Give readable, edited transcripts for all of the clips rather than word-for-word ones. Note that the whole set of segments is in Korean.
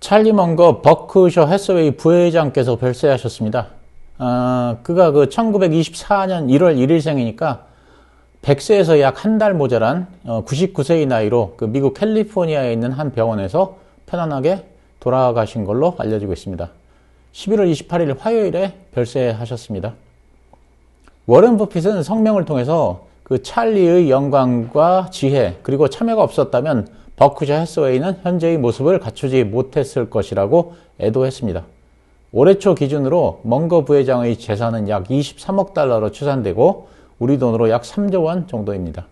찰리 먼거 버크셔 해서웨이 부회장께서 별세하셨습니다. 그가 1924년 1월 1일생이니까 100세에서 약 한 달 모자란 99세의 나이로 미국 캘리포니아에 있는 한 병원에서 편안하게 돌아가신 걸로 알려지고 있습니다. 11월 28일 화요일에 별세하셨습니다. 워런 버핏은 성명을 통해서 찰리의 영광과 지혜 그리고 참여가 없었다면 버크셔 해서웨이는 현재의 모습을 갖추지 못했을 것이라고 애도했습니다. 올해 초 기준으로 먼거 부회장의 재산은 약 23억 달러로 추산되고 우리 돈으로 약 3조 원 정도입니다.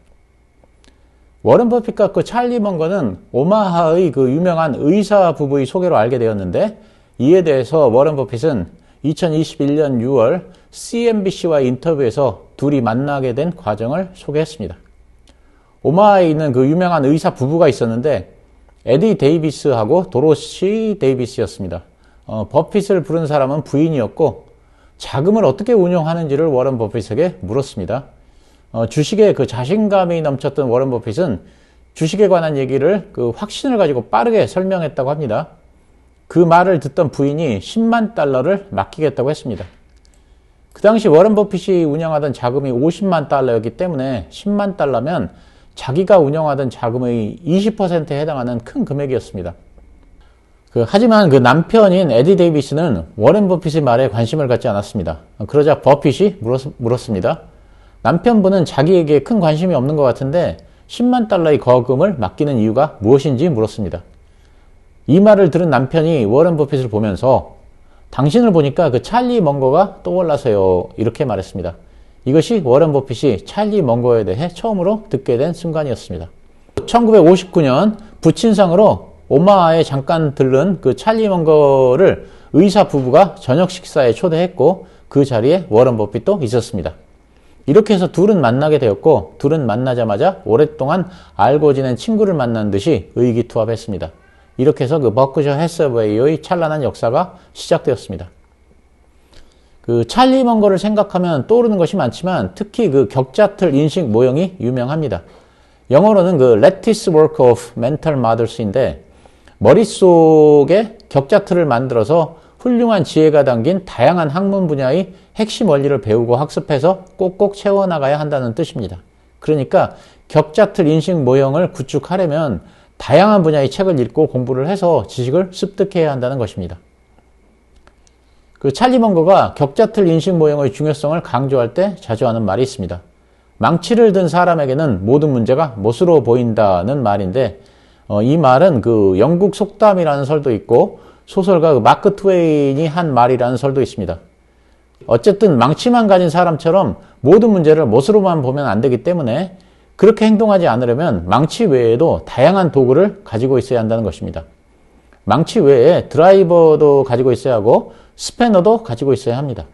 워런 버핏과 찰리 먼거는 오마하의 유명한 의사 부부의 소개로 알게 되었는데, 이에 대해서 워런 버핏은 2021년 6월 CNBC와의 인터뷰에서 둘이 만나게 된 과정을 소개했습니다. 오마하에 있는 유명한 의사 부부가 있었는데 에디 데이비스하고 도로시 데이비스였습니다. 버핏을 부른 사람은 부인이었고 자금을 어떻게 운용하는지를 워런 버핏에게 물었습니다. 주식에 자신감이 넘쳤던 워런 버핏은 주식에 관한 얘기를 확신을 가지고 빠르게 설명했다고 합니다. 그 말을 듣던 부인이 10만 달러를 맡기겠다고 했습니다. 그 당시 워런 버핏이 운영하던 자금이 50만 달러였기 때문에 10만 달러면 자기가 운영하던 자금의 20%에 해당하는 큰 금액이었습니다. 하지만 남편인 에디 데이비스는 워런 버핏의 말에 관심을 갖지 않았습니다. 그러자 버핏이 물었습니다. 남편분은 자기에게 큰 관심이 없는 것 같은데 10만 달러의 거금을 맡기는 이유가 무엇인지 물었습니다. 이 말을 들은 남편이 워런 버핏을 보면서 당신을 보니까 찰리 먼거가 떠올라서요, 이렇게 말했습니다. 이것이 워런 버핏이 찰리 먼거에 대해 처음으로 듣게 된 순간이었습니다. 1959년 부친상으로 오마하에 잠깐 들른 찰리 먼거를 의사 부부가 저녁 식사에 초대했고 그 자리에 워런 버핏도 있었습니다. 이렇게 해서 둘은 만나게 되었고 둘은 만나자마자 오랫동안 알고 지낸 친구를 만난 듯이 의기투합했습니다. 이렇게 해서 버크셔 해서웨이의 찬란한 역사가 시작되었습니다. 찰리 먼거를 생각하면 떠오르는 것이 많지만 특히 격자틀 인식 모형이 유명합니다. 영어로는 Lattice Work of Mental Mothers인데 머릿속에 격자틀을 만들어서 훌륭한 지혜가 담긴 다양한 학문 분야의 핵심 원리를 배우고 학습해서 꼭꼭 채워나가야 한다는 뜻입니다. 그러니까 격자틀 인식 모형을 구축하려면 다양한 분야의 책을 읽고 공부를 해서 지식을 습득해야 한다는 것입니다. 찰리 먼거가 격자틀 인식 모형의 중요성을 강조할 때 자주 하는 말이 있습니다. 망치를 든 사람에게는 모든 문제가 못으로 보인다는 말인데 이 말은 영국 속담이라는 설도 있고 소설가 마크 트웨인이 한 말이라는 설도 있습니다. 어쨌든 망치만 가진 사람처럼 모든 문제를 못으로만 보면 안 되기 때문에 그렇게 행동하지 않으려면 망치 외에도 다양한 도구를 가지고 있어야 한다는 것입니다. 망치 외에 드라이버도 가지고 있어야 하고 스패너도 가지고 있어야 합니다.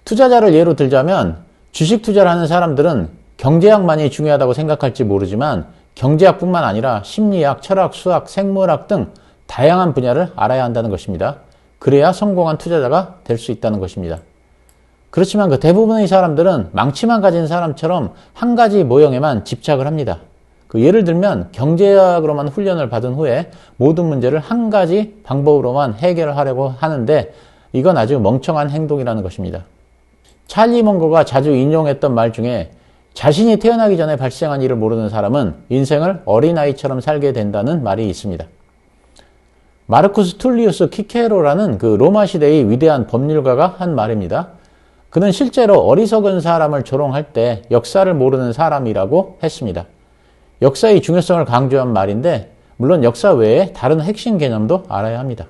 투자자를 예로 들자면 주식 투자를 하는 사람들은 경제학만이 중요하다고 생각할지 모르지만 경제학뿐만 아니라 심리학, 철학, 수학, 생물학 등 다양한 분야를 알아야 한다는 것입니다. 그래야 성공한 투자자가 될 수 있다는 것입니다. 그렇지만 대부분의 사람들은 망치만 가진 사람처럼 한 가지 모형에만 집착을 합니다. 예를 들면 경제학으로만 훈련을 받은 후에 모든 문제를 한 가지 방법으로만 해결하려고 하는데 이건 아주 멍청한 행동이라는 것입니다. 찰리 먼거가 자주 인용했던 말 중에 자신이 태어나기 전에 발생한 일을 모르는 사람은 인생을 어린아이처럼 살게 된다는 말이 있습니다. 마르쿠스 툴리우스 키케로라는 로마 시대의 위대한 법률가가 한 말입니다. 그는 실제로 어리석은 사람을 조롱할 때 역사를 모르는 사람이라고 했습니다. 역사의 중요성을 강조한 말인데 물론 역사 외에 다른 핵심 개념도 알아야 합니다.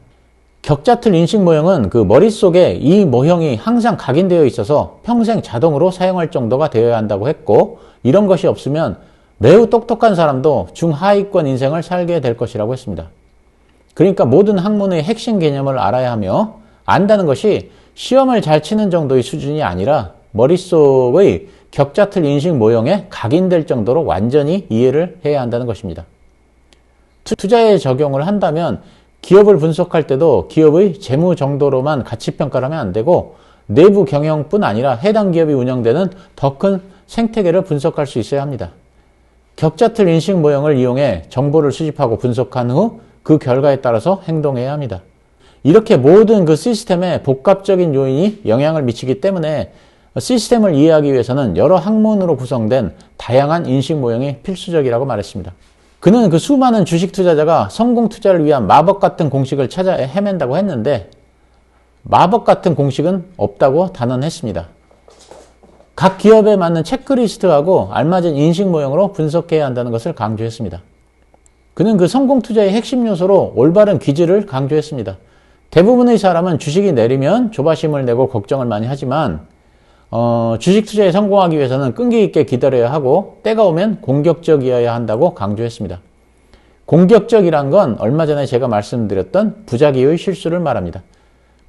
격자틀 인식 모형은 머릿속에 이 모형이 항상 각인되어 있어서 평생 자동으로 사용할 정도가 되어야 한다고 했고 이런 것이 없으면 매우 똑똑한 사람도 중하위권 인생을 살게 될 것이라고 했습니다. 그러니까 모든 학문의 핵심 개념을 알아야 하며 안다는 것이 시험을 잘 치는 정도의 수준이 아니라 머릿속의 격자틀 인식 모형에 각인될 정도로 완전히 이해를 해야 한다는 것입니다. 투자에 적용을 한다면 기업을 분석할 때도 기업의 재무 정도로만 가치평가를 하면 안 되고 내부 경영뿐 아니라 해당 기업이 운영되는 더 큰 생태계를 분석할 수 있어야 합니다. 격자틀 인식 모형을 이용해 정보를 수집하고 분석한 후 그 결과에 따라서 행동해야 합니다. 이렇게 모든 그 시스템에 복합적인 요인이 영향을 미치기 때문에 시스템을 이해하기 위해서는 여러 학문으로 구성된 다양한 인식 모형이 필수적이라고 말했습니다. 그는 그 수많은 주식 투자자가 성공 투자를 위한 마법 같은 공식을 찾아 헤맨다고 했는데 마법 같은 공식은 없다고 단언했습니다. 각 기업에 맞는 체크리스트하고 알맞은 인식 모형으로 분석해야 한다는 것을 강조했습니다. 그는 그 성공 투자의 핵심 요소로 올바른 기질을 강조했습니다. 대부분의 사람은 주식이 내리면 조바심을 내고 걱정을 많이 하지만 주식 투자에 성공하기 위해서는 끈기 있게 기다려야 하고 때가 오면 공격적이어야 한다고 강조했습니다. 공격적이란 건 얼마 전에 제가 말씀드렸던 부작위의 실수를 말합니다.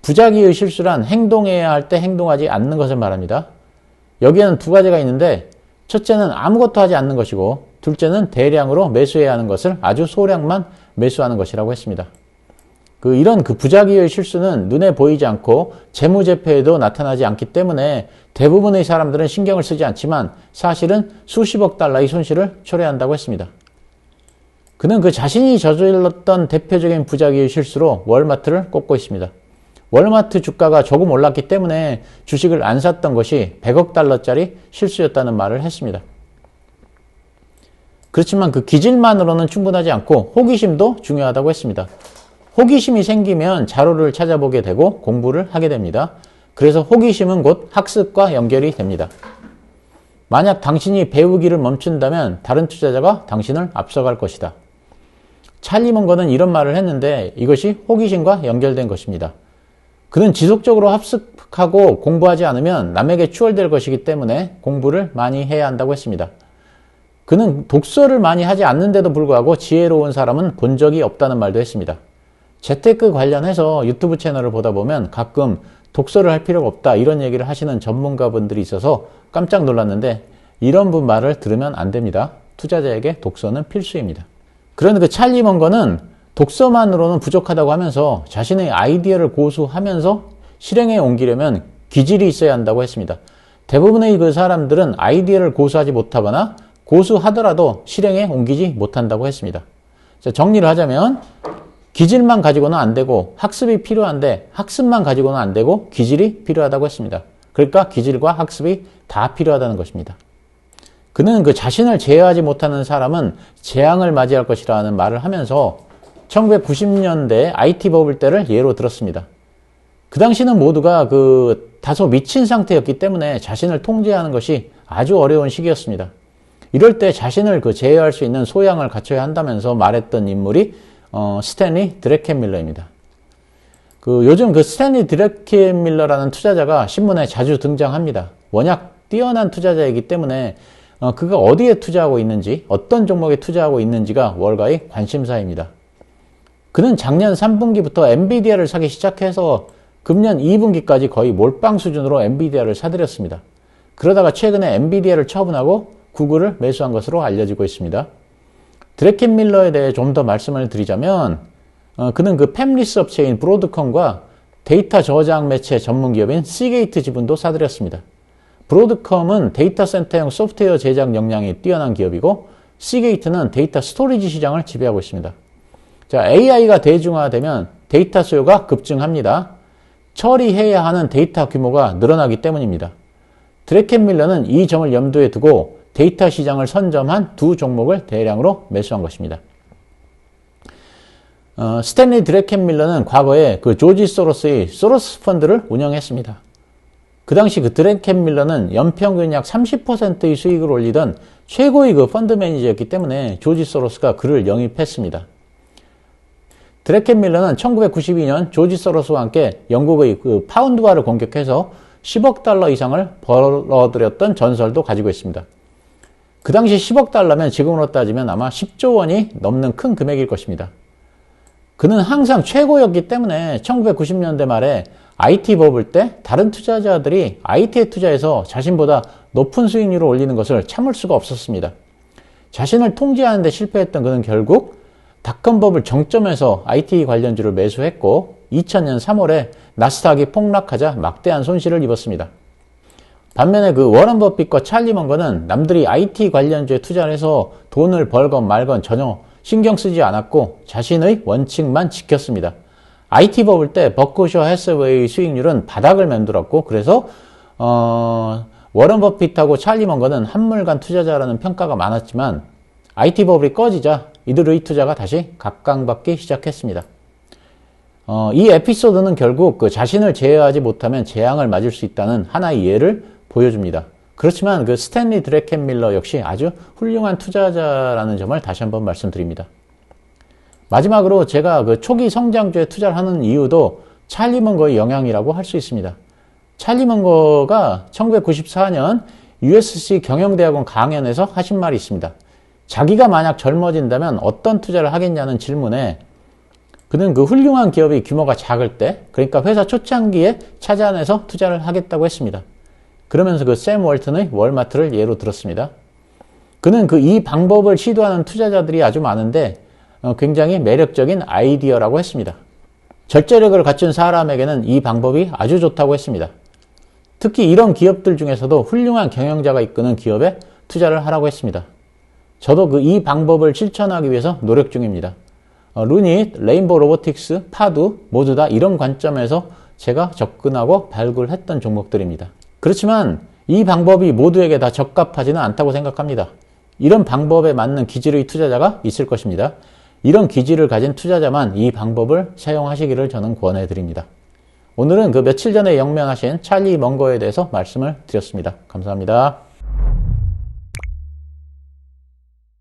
부작위의 실수란 행동해야 할 때 행동하지 않는 것을 말합니다. 여기에는 두 가지가 있는데 첫째는 아무것도 하지 않는 것이고 둘째는 대량으로 매수해야 하는 것을 아주 소량만 매수하는 것이라고 했습니다. 이런 부작위의 실수는 눈에 보이지 않고 재무제표에도 나타나지 않기 때문에 대부분의 사람들은 신경을 쓰지 않지만 사실은 수십억 달러의 손실을 초래한다고 했습니다. 그는 자신이 저질렀던 대표적인 부작위의 실수로 월마트를 꼽고 있습니다. 월마트 주가가 조금 올랐기 때문에 주식을 안 샀던 것이 100억 달러짜리 실수였다는 말을 했습니다. 그렇지만 그 기질만으로는 충분하지 않고 호기심도 중요하다고 했습니다. 호기심이 생기면 자료를 찾아보게 되고 공부를 하게 됩니다. 그래서 호기심은 곧 학습과 연결이 됩니다. 만약 당신이 배우기를 멈춘다면 다른 투자자가 당신을 앞서갈 것이다. 찰리 먼거는 이런 말을 했는데 이것이 호기심과 연결된 것입니다. 그는 지속적으로 학습하고 공부하지 않으면 남에게 추월될 것이기 때문에 공부를 많이 해야 한다고 했습니다. 그는 독서를 많이 하지 않는데도 불구하고 지혜로운 사람은 본 적이 없다는 말도 했습니다. 재테크 관련해서 유튜브 채널을 보다 보면 가끔 독서를 할 필요가 없다 이런 얘기를 하시는 전문가분들이 있어서 깜짝 놀랐는데 이런 분 말을 들으면 안 됩니다. 투자자에게 독서는 필수입니다. 그런데 찰리 먼거는 독서만으로는 부족하다고 하면서 자신의 아이디어를 고수하면서 실행에 옮기려면 기질이 있어야 한다고 했습니다. 대부분의 사람들은 아이디어를 고수하지 못하거나 고수하더라도 실행에 옮기지 못한다고 했습니다. 자, 정리를 하자면 기질만 가지고는 안 되고 학습이 필요한데 학습만 가지고는 안 되고 기질이 필요하다고 했습니다. 그러니까 기질과 학습이 다 필요하다는 것입니다. 그는 자신을 제어하지 못하는 사람은 재앙을 맞이할 것이라는 말을 하면서 1990년대 IT 버블 때를 예로 들었습니다. 그 당시는 모두가 다소 미친 상태였기 때문에 자신을 통제하는 것이 아주 어려운 시기였습니다. 이럴 때 자신을 제어할 수 있는 소양을 갖춰야 한다면서 말했던 인물이 스탠리 드래켄밀러입니다. 요즘 스탠리 드래켄밀러라는 투자자가 신문에 자주 등장합니다. 워낙 뛰어난 투자자이기 때문에 그가 어디에 투자하고 있는지 어떤 종목에 투자하고 있는지가 월가의 관심사입니다. 그는 작년 3분기부터 엔비디아를 사기 시작해서 금년 2분기까지 거의 몰빵 수준으로 엔비디아를 사들였습니다. 그러다가 최근에 엔비디아를 처분하고 구글을 매수한 것으로 알려지고 있습니다. 드래켄밀러에 대해 좀 더 말씀을 드리자면 그는 팸리스 업체인 브로드컴과 데이터 저장 매체 전문기업인 시게이트 지분도 사들였습니다. 브로드컴은 데이터 센터형 소프트웨어 제작 역량이 뛰어난 기업이고 시게이트는 데이터 스토리지 시장을 지배하고 있습니다. 자, AI가 대중화되면 데이터 수요가 급증합니다. 처리해야 하는 데이터 규모가 늘어나기 때문입니다. 드래켄밀러는 이 점을 염두에 두고 데이터 시장을 선점한 두 종목을 대량으로 매수한 것입니다. 스탠리 드래켄밀러는 과거에 조지 소로스의 소로스 펀드를 운영했습니다. 그 당시 드래켄밀러는 연평균 약 30%의 수익을 올리던 최고의 펀드 매니저였기 때문에 조지 소로스가 그를 영입했습니다. 드래켄밀러는 1992년 조지 소로스와 함께 영국의 파운드화를 공격해서 10억 달러 이상을 벌어들였던 전설도 가지고 있습니다. 그 당시 10억 달러면 지금으로 따지면 아마 10조 원이 넘는 큰 금액일 것입니다. 그는 항상 최고였기 때문에 1990년대 말에 IT 버블 때 다른 투자자들이 IT에 투자해서 자신보다 높은 수익률을 올리는 것을 참을 수가 없었습니다. 자신을 통제하는 데 실패했던 그는 결국 닷컴 버블 정점에서 IT 관련주를 매수했고 2000년 3월에 나스닥이 폭락하자 막대한 손실을 입었습니다. 반면에 워런 버핏과 찰리 먼거는 남들이 IT 관련주에 투자를 해서 돈을 벌건 말건 전혀 신경 쓰지 않았고 자신의 원칙만 지켰습니다. IT 버블 때 버크셔 해서웨이 수익률은 바닥을 맴돌았고 그래서 워런 버핏하고 찰리 먼거는 한물간 투자자라는 평가가 많았지만 IT 버블이 꺼지자 이들의 투자가 다시 각광받기 시작했습니다. 이 에피소드는 결국 그 자신을 제어하지 못하면 재앙을 맞을 수 있다는 하나의 예를 보여줍니다. 그렇지만 그 스탠리 드래켄밀러 역시 아주 훌륭한 투자자라는 점을 다시 한번 말씀드립니다. 마지막으로 제가 그 초기 성장주에 투자를 하는 이유도 찰리 먼거의 영향이라고 할 수 있습니다. 찰리 먼거가 1994년 USC 경영대학원 강연에서 하신 말이 있습니다. 자기가 만약 젊어진다면 어떤 투자를 하겠냐는 질문에 그는 그 훌륭한 기업이 규모가 작을 때, 그러니까 회사 초창기에 찾아내서 투자를 하겠다고 했습니다. 그러면서 그 샘 월튼의 월마트를 예로 들었습니다. 그는 그 이 방법을 시도하는 투자자들이 아주 많은데 굉장히 매력적인 아이디어라고 했습니다. 절제력을 갖춘 사람에게는 이 방법이 아주 좋다고 했습니다. 특히 이런 기업들 중에서도 훌륭한 경영자가 이끄는 기업에 투자를 하라고 했습니다. 저도 그 이 방법을 실천하기 위해서 노력 중입니다. 루닛, 레인보우 로보틱스, 파두 모두 다 이런 관점에서 제가 접근하고 발굴했던 종목들입니다. 그렇지만 이 방법이 모두에게 다 적합하지는 않다고 생각합니다. 이런 방법에 맞는 기질의 투자자가 있을 것입니다. 이런 기질을 가진 투자자만 이 방법을 사용하시기를 저는 권해드립니다. 오늘은 그 며칠 전에 영면하신 찰리 먼거에 대해서 말씀을 드렸습니다. 감사합니다.